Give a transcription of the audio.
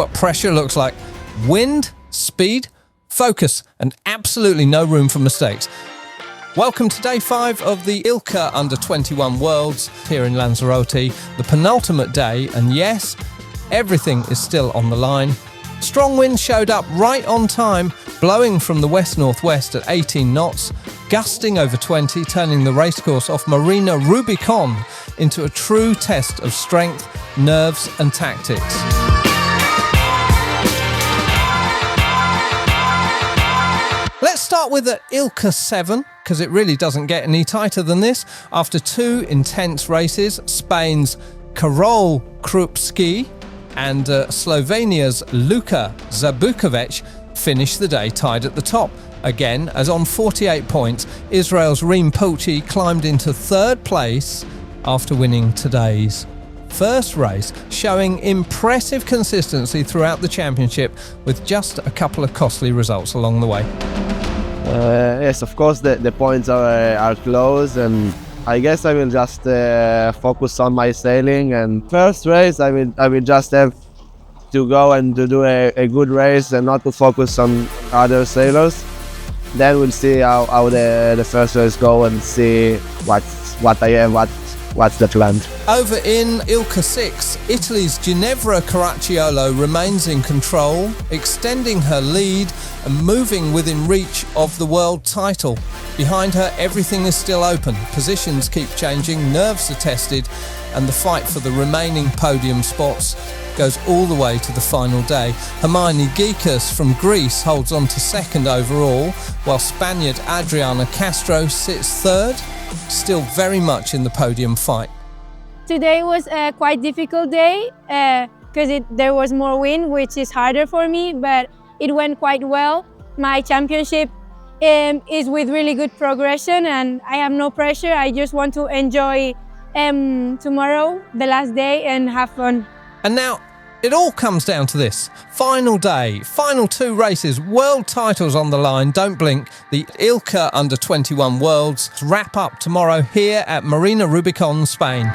what pressure looks like. Wind, speed, focus, and absolutely no room for mistakes. Welcome to day 5 of the ILCA Under-21 Worlds here in Lanzarote, the penultimate day, and yes, everything is still on the line. Strong winds showed up right on time, blowing from the west-northwest at 18 knots, gusting over 20, turning the racecourse off Marina Rubicón into a true test of strength, nerves and tactics. Let's start with the ILCA 7, because it really doesn't get any tighter than this. After 2 intense races, Spain's Karol Krupski and Slovenia's Luka Zabukovic finished the day tied at the top. Again, as on 48 points, Israel's Reem Pulchi climbed into 3rd place after winning today's first race, showing impressive consistency throughout the championship with just a couple of costly results along the way. Yes, of course the points are close, and I guess I will just focus on my sailing. And first race I will just have to go and to do a good race and not to focus on other sailors. Then we'll see how the first race go and see what I have, what's the plan. Over in ILCA 6, Italy's Ginevra Caracciolo remains in control, extending her lead and moving within reach of the world title. Behind her, everything is still open. Positions keep changing, nerves are tested, and the fight for the remaining podium spots goes all the way to the final day. Hermione Gikas from Greece holds on to 2nd overall, while Spaniard Adriana Castro sits 3rd, still very much in the podium fight. Today was a quite difficult day because there was more wind, which is harder for me, but it went quite well. My championship is with really good progression and I have no pressure. I just want to enjoy tomorrow, the last day, and have fun. And now, it all comes down to this. Final day, final 2 races, world titles on the line. Don't blink. The ILCA Under-21 Worlds wrap up tomorrow here at Marina Rubicón, Spain.